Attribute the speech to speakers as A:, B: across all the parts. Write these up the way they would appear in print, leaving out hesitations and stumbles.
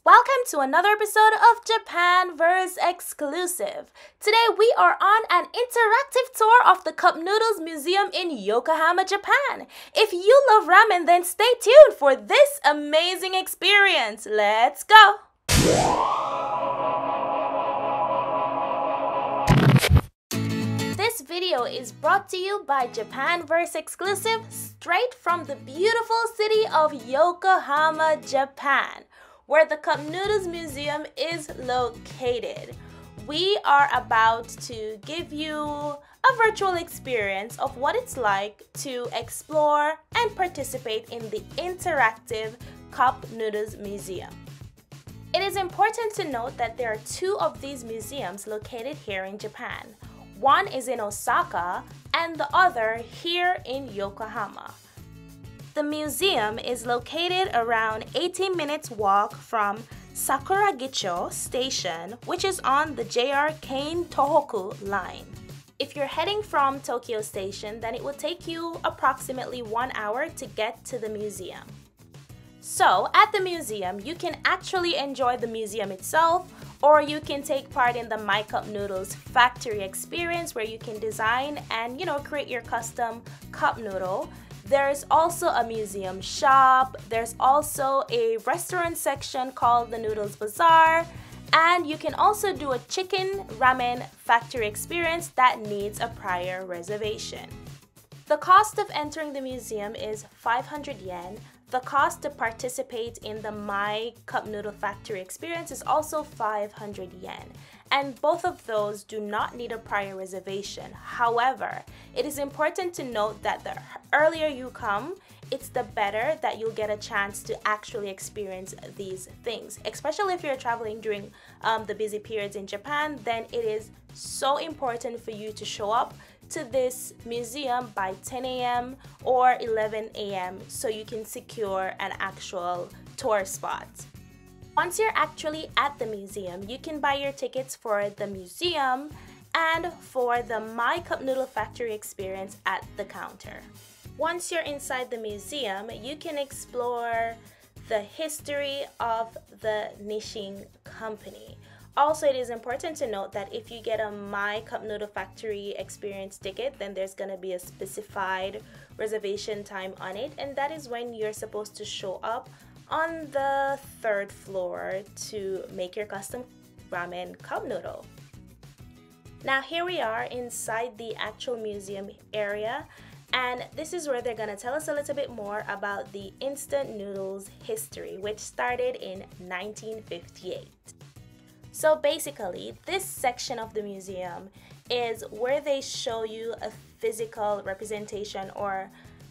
A: Welcome to another episode of Japanverse exclusive. Today we are on an interactive tour of the Cup Noodles Museum in Yokohama, Japan. If you love ramen, then stay tuned for this amazing experience. Let's go! This video is brought to you by Japanverse exclusive straight from the beautiful city of Yokohama, Japan, where the Cup Noodles Museum is located. We are about to give you a virtual experience of what it's like to explore and participate in the interactive Cup Noodles Museum. It is important to note that there are two of these museums located here in Japan. One is in Osaka and the other here in Yokohama. The museum is located around 18 minutes walk from Sakuragicho Station, which is on the JR Kein Tohoku line. If you're heading from Tokyo Station, then it will take you approximately 1 hour to get to the museum. So, at the museum, you can actually enjoy the museum itself, or you can take part in the My Cup Noodles factory experience where you can design and, create your custom cup noodle. There's also a museum shop, there's also a restaurant section called the Noodles Bazaar, and you can also do a chicken ramen factory experience that needs a prior reservation. The cost of entering the museum is 500 yen. The cost to participate in the My Cup Noodle Factory experience is also 500 yen, and both of those do not need a prior reservation. However, it is important to note that the earlier you come, it's the better that you'll get a chance to actually experience these things. Especially if you're traveling during the busy periods in Japan, then it is so important for you to show up to this museum by 10 a.m. or 11 a.m. so you can secure an actual tour spot. Once you're actually at the museum, you can buy your tickets for the museum and for the My Cup Noodle Factory experience at the counter. Once you're inside the museum, you can explore the history of the Nissin company. Also, it is important to note that if you get a My Cup Noodle Factory experience ticket, then there's going to be a specified reservation time on it, and that is when you're supposed to show up on the 3rd floor to make your custom ramen cup noodle. Now here we are inside the actual museum area, and this is where they're going to tell us a little bit more about the instant noodles history, which started in 1958. So basically, this section of the museum is where they show you a physical representation, or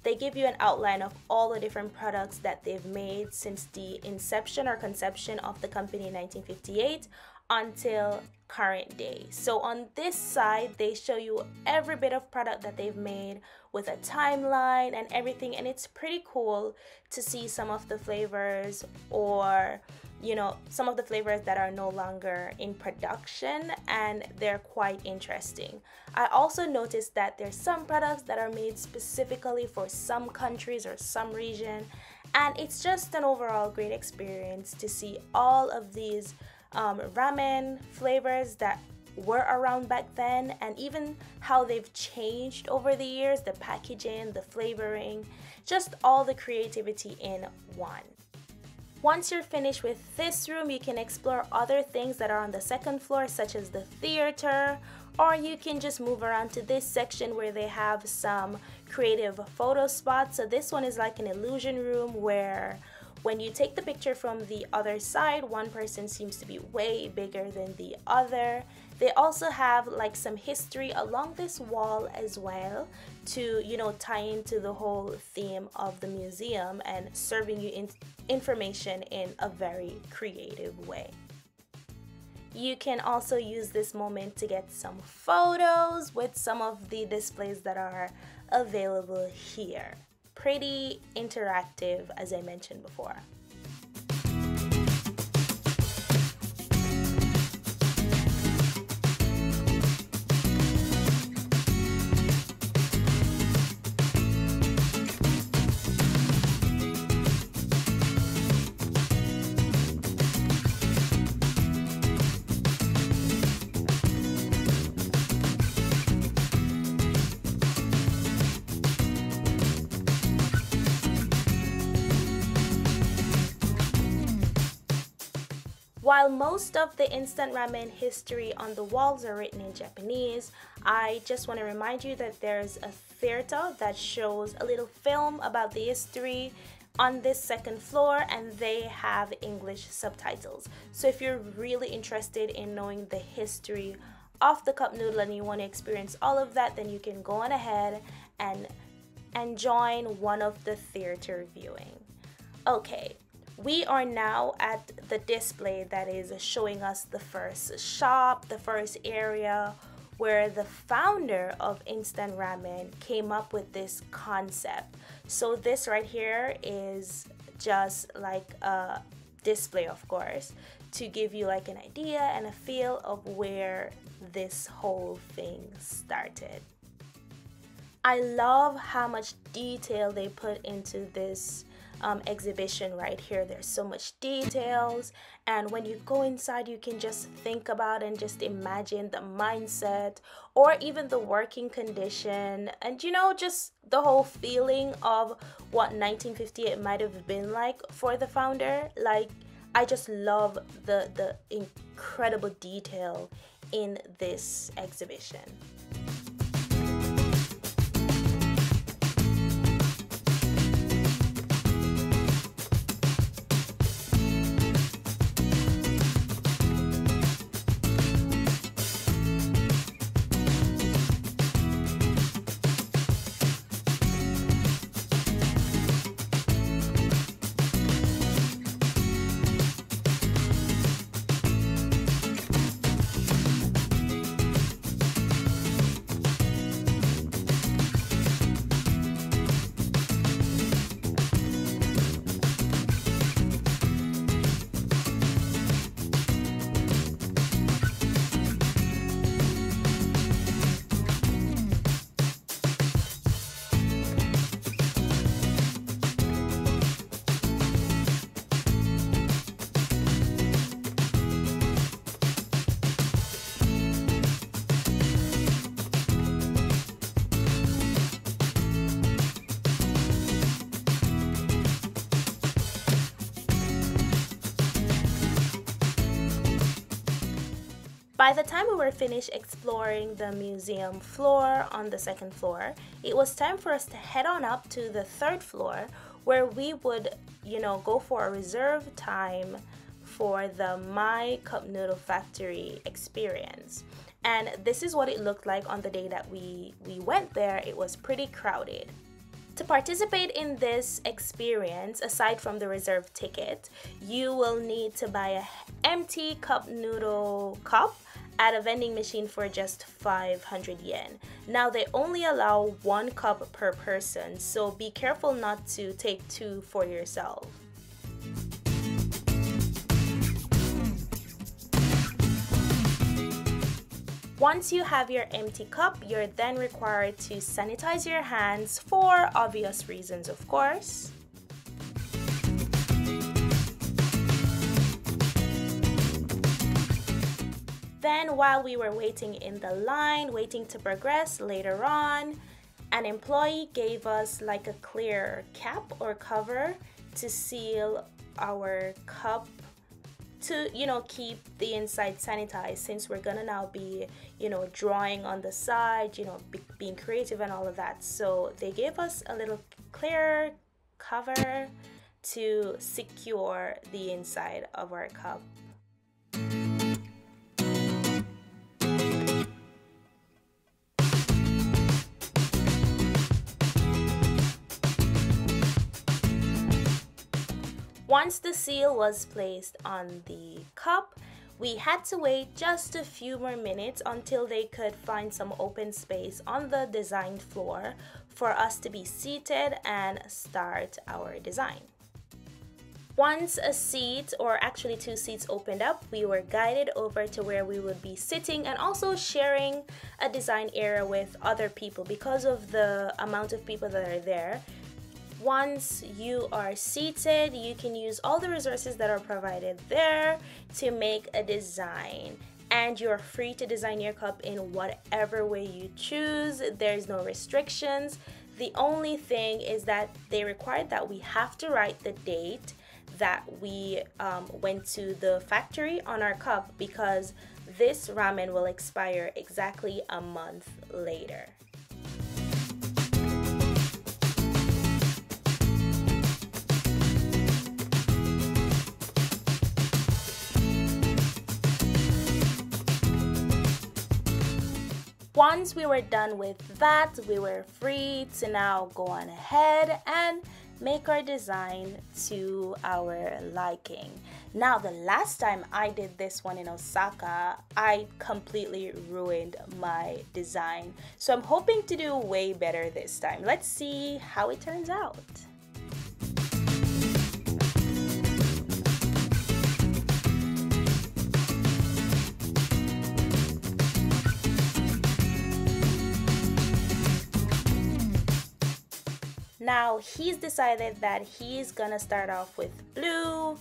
A: they give you an outline of all the different products that they've made since the inception or conception of the company in 1958 until current day. So on this side, they show you every bit of product that they've made with a timeline and everything, and it's pretty cool to see some of the flavors, or some of the flavors that are no longer in production, and they're quite interesting. I also noticed that there's some products that are made specifically for some countries or some region, and it's just an overall great experience to see all of these ramen flavors that were around back then, and even how they've changed over the years, the packaging, the flavoring, just all the creativity in one. Once you're finished with this room, you can explore other things that are on the 2nd floor, such as the theater, or you can just move around to this section where they have some creative photo spots. So this one is like an illusion room where when you take the picture from the other side, one person seems to be way bigger than the other. They also have like some history along this wall as well to, tie into the whole theme of the museum and serving you information in a very creative way. You can also use this moment to get some photos with some of the displays that are available here. Pretty interactive, as I mentioned before. While most of the instant ramen history on the walls are written in Japanese, I just want to remind you that there's a theater that shows a little film about the history on this second floor, and they have English subtitles. So if you're really interested in knowing the history of the cup noodle and you want to experience all of that, then you can go on ahead and join one of the theater viewing. Okay, we are now at the display that is showing us the first shop, the first area where the founder of instant ramen came up with this concept. So this right here is just like a display, of course, to give you like an idea and a feel of where this whole thing started. I love how much detail they put into this exhibition right here. There's so much details, and when you go inside you can just think about and just imagine the mindset or even the working condition, and you know, just the whole feeling of what 1958 might have been like for the founder. Like, I just love the incredible detail in this exhibition. By the time we were finished exploring the museum floor on the second floor, it was time for us to head on up to the third floor, where we would, you know, go for a reserved time for the My Cup Noodle Factory experience. And this is what it looked like on the day that we went there. It was pretty crowded. To participate in this experience, aside from the reserved ticket, you will need to buy an empty cup noodle cup at a vending machine for just 500 yen. Now, they only allow 1 cup per person, so be careful not to take 2 for yourself. Once you have your empty cup, you're then required to sanitize your hands for obvious reasons, of course. Then, while we were waiting in the line, waiting to progress later on, an employee gave us like a clear cap or cover to seal our cup, to, you know, keep the inside sanitized, since we're gonna now be, you know, drawing on the side, you know, being creative and all of that. So they gave us a little clear cover to secure the inside of our cup. Once the seal was placed on the cup, we had to wait just a few more minutes until they could find some open space on the design floor for us to be seated and start our design. Once a seat, or actually 2 seats, opened up, we were guided over to where we would be sitting and also sharing a design area with other people because of the amount of people that are there. Once you are seated, you can use all the resources that are provided there to make a design, and you're free to design your cup in whatever way you choose. There's no restrictions. The only thing is that they required that we have to write the date that we went to the factory on our cup, because this ramen will expire exactly a month later. Once we were done with that, we were free to now go on ahead and make our design to our liking. Now, the last time I did this one in Osaka, I completely ruined my design. So I'm hoping to do way better this time. Let's see how it turns out. Now, he's decided that he's gonna start off with blue,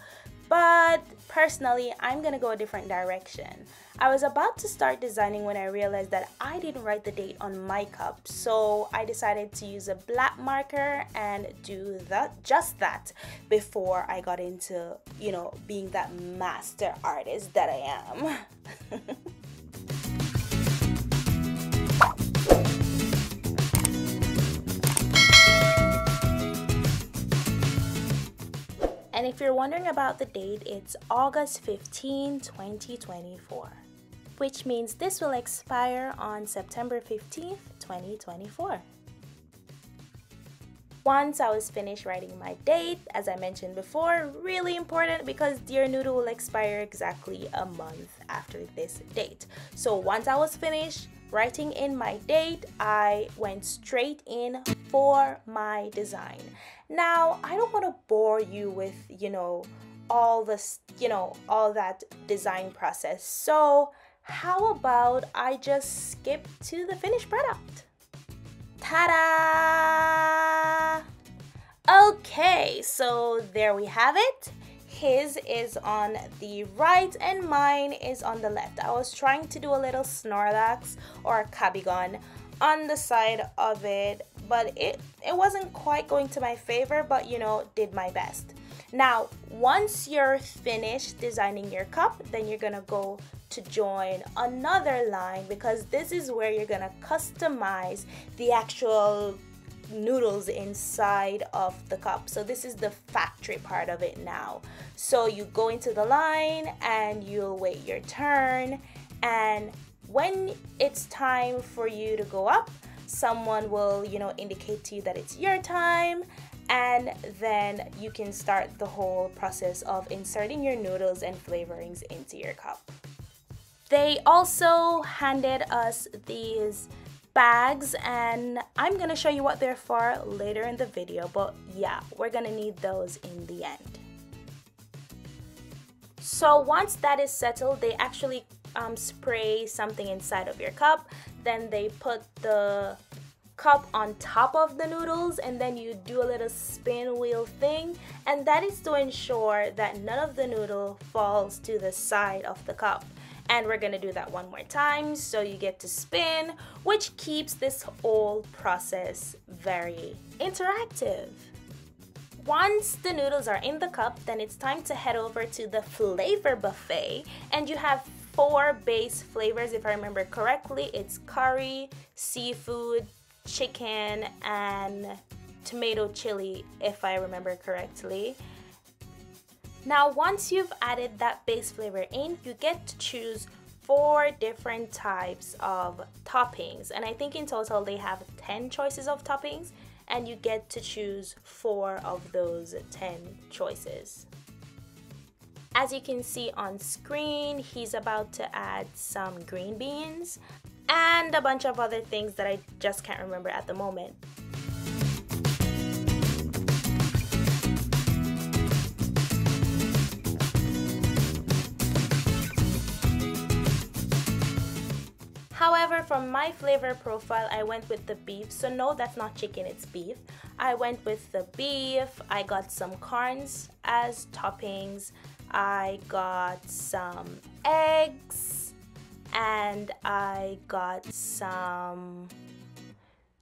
A: but personally, I'm gonna go a different direction. I was about to start designing when I realized that I didn't write the date on my cup, so I decided to use a black marker and do just that before I got into, you know, being that master artist that I am. And if you're wondering about the date, it's August 15, 2024, which means this will expire on September 15th, 2024. Once I was finished writing my date, as I mentioned before, really important because Dear Noodle will expire exactly a month after this date. So once I was finished writing in my date, I went straight in for my design. Now, I don't want to bore you with, all this, all that design process. So how about I just skip to the finished product? Ta-da! Okay, so there we have it. His is on the right and mine is on the left. I was trying to do a little Snorlax or Kabigon on the side of it, but it wasn't quite going to my favor, but did my best. Now, once you're finished designing your cup, then you're gonna go to join another line, because this is where you're gonna customize the actual noodles inside of the cup. So this is the factory part of it now. So you go into the line and you'll wait your turn, and when it's time for you to go up, someone will indicate to you that it's your time, and then you can start the whole process of inserting your noodles and flavorings into your cup. They also handed us these bags, and I'm gonna show you what they're for later in the video, but yeah, we're gonna need those in the end. So once that is settled, they actually spray something inside of your cup, then they put the cup on top of the noodles, and then you do a little spin wheel thing, and that is to ensure that none of the noodle falls to the side of the cup. And we're gonna do that one more time, so you get to spin, which keeps this whole process very interactive. Once the noodles are in the cup, then it's time to head over to the flavor buffet, and you have 4 base flavors if I remember correctly. It's curry, seafood, chicken, and tomato chili if I remember correctly. Now, once you've added that base flavor in, you get to choose 4 different types of toppings, and I think in total they have 10 choices of toppings, and you get to choose 4 of those 10 choices. As you can see on screen, he's about to add some green beans and a bunch of other things that I just can't remember at the moment. However, from my flavor profile, I went with the beef. So no, that's not chicken, it's beef. I went with the beef. I got some corns as toppings. I got some eggs, and I got some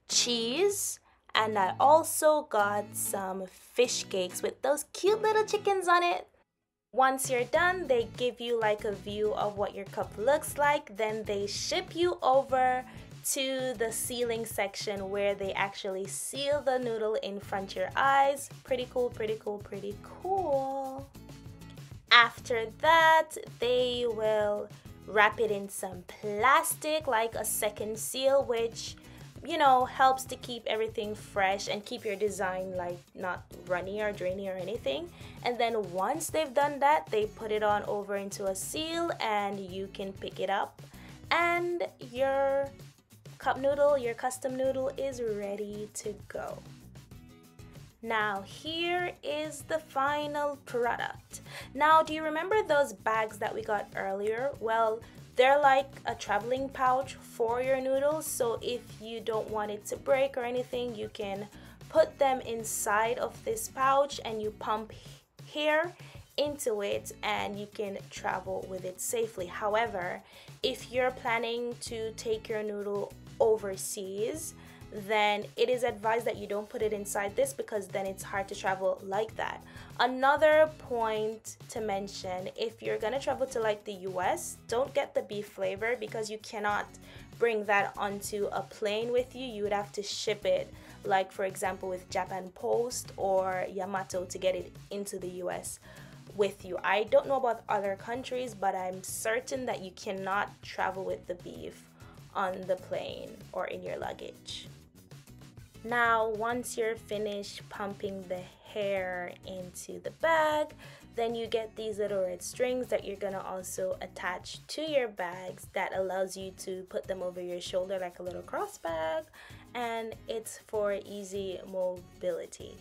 A: cheese, And I also got some fish cakes with those cute little chickens on it. Once you're done, they give you like a view of what your cup looks like. Then they ship you over to the sealing section where they actually seal the noodle in front of your eyes. Pretty cool, pretty cool, pretty cool. After that, they will wrap it in some plastic like a second seal, which helps to keep everything fresh and keep your design like not runny or drainy or anything. And then once they've done that, they put it on over into a seal and you can pick it up and your cup noodle, your custom noodle is ready to go. Now here is the final product. Now, do you remember those bags that we got earlier? Well, they're like a traveling pouch for your noodles, so if you don't want it to break or anything, you can put them inside of this pouch and you pump air into it and you can travel with it safely. However, if you're planning to take your noodle overseas, then it is advised that you don't put it inside this because then it's hard to travel like that. Another point to mention, if you're gonna travel to like the US, don't get the beef flavor because you cannot bring that onto a plane with you. You would have to ship it, like for example with Japan Post or Yamato, to get it into the US with you. I don't know about other countries, but I'm certain that you cannot travel with the beef on the plane or in your luggage. Now, once you're finished pumping the hair into the bag, then you get these little red strings that you're gonna also attach to your bags that allows you to put them over your shoulder like a little cross bag, and it's for easy mobility.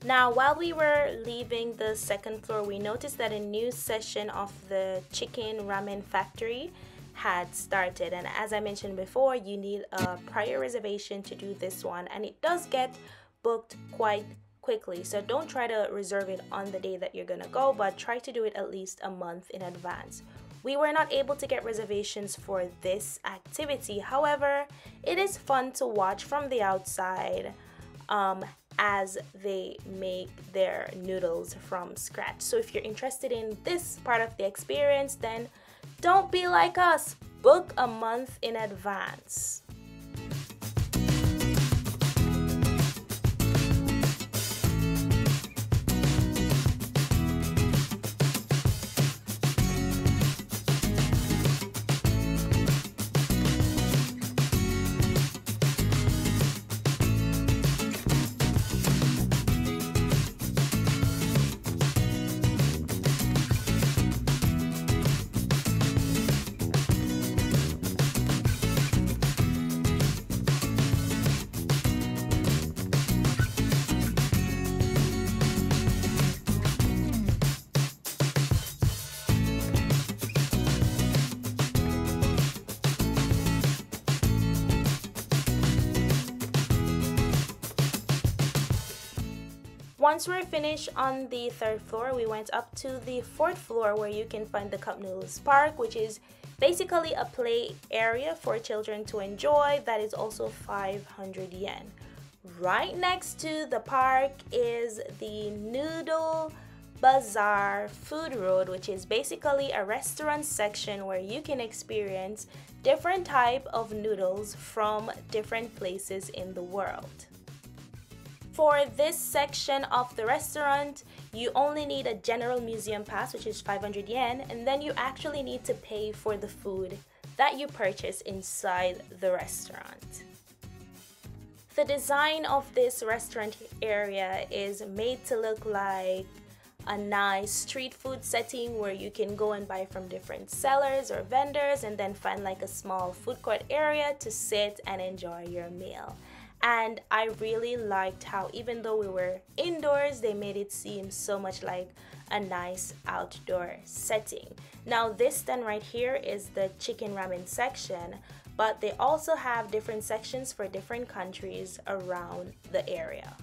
A: Now, while we were leaving the second floor, we noticed that a new session of the Chicken Ramen factory had started. And as I mentioned before, you need a prior reservation to do this one. And it does get booked quite quickly. So don't try to reserve it on the day that you're gonna go, but try to do it at least a month in advance. We were not able to get reservations for this activity. However, it is fun to watch from the outside as they make their noodles from scratch. So if you're interested in this part of the experience, then don't be like us. Book a month in advance. Once we're finished on the third floor, we went up to the fourth floor where you can find the Cup Noodles Park, which is basically a play area for children to enjoy. That is also 500 yen. Right next to the park is the Noodle Bazaar Food Road, which is basically a restaurant section where you can experience different type of noodles from different places in the world. For this section of the restaurant, you only need a general museum pass, which is 500 yen, and then you actually need to pay for the food that you purchase inside the restaurant. The design of this restaurant area is made to look like a nice street food setting where you can go and buy from different sellers or vendors and then find like a small food court area to sit and enjoy your meal. And I really liked how even though we were indoors, they made it seem so much like a nice outdoor setting. Now this stand right here is the chicken ramen section, but they also have different sections for different countries around the area.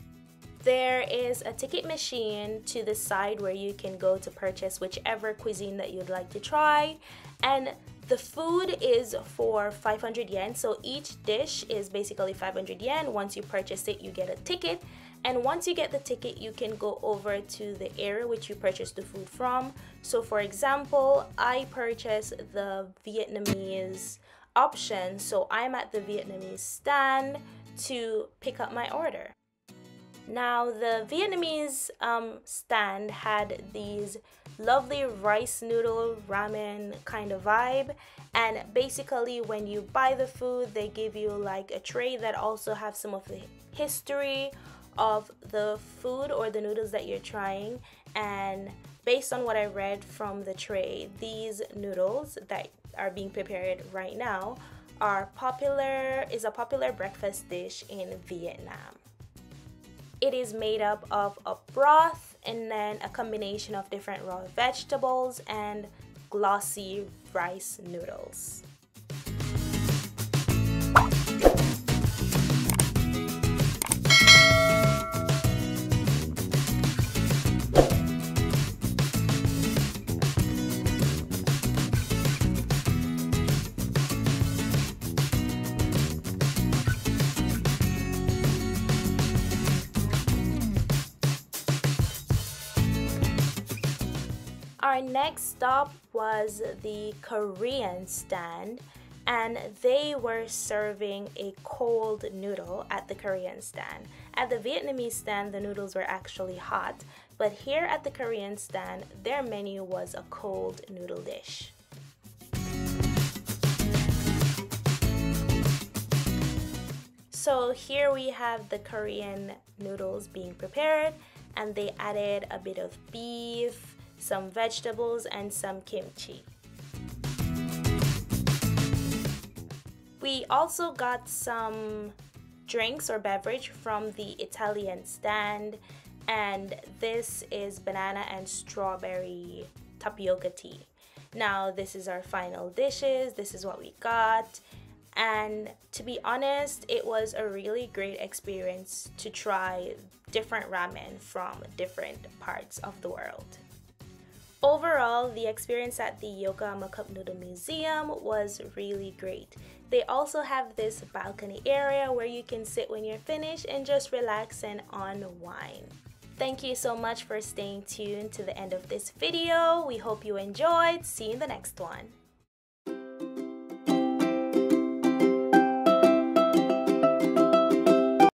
A: There is a ticket machine to the side where you can go to purchase whichever cuisine that you'd like to try, and the food is for 500 yen, so each dish is basically 500 yen. Once you purchase it, you get a ticket, and once you get the ticket, you can go over to the area which you purchased the food from. So for example, I purchased the Vietnamese option, so I'm at the Vietnamese stand to pick up my order. Now the Vietnamese stand had these lovely rice noodle ramen kind of vibe, and basically when you buy the food they give you like a tray that also have some of the history of the food or the noodles that you're trying. And based on what I read from the tray, these noodles that are being prepared right now are a popular breakfast dish in Vietnam. It is made up of a broth and then a combination of different raw vegetables and glossy rice noodles. Our next stop was the Korean stand, and they were serving a cold noodle at the Korean stand. At the Vietnamese stand, the noodles were actually hot, but here at the Korean stand, their menu was a cold noodle dish. So here we have the Korean noodles being prepared, and they added a bit of beef, some vegetables, and some kimchi. We also got some drinks or beverage from the Italian stand, and this is banana and strawberry tapioca tea. Now this is our final dishes. This is what we got, and to be honest, it was a really great experience to try different ramen from different parts of the world. Overall, the experience at the Yokohama Cup Noodle Museum was really great. They also have this balcony area where you can sit when you're finished and just relax and unwind. Thank you so much for staying tuned to the end of this video. We hope you enjoyed. See you in the next one.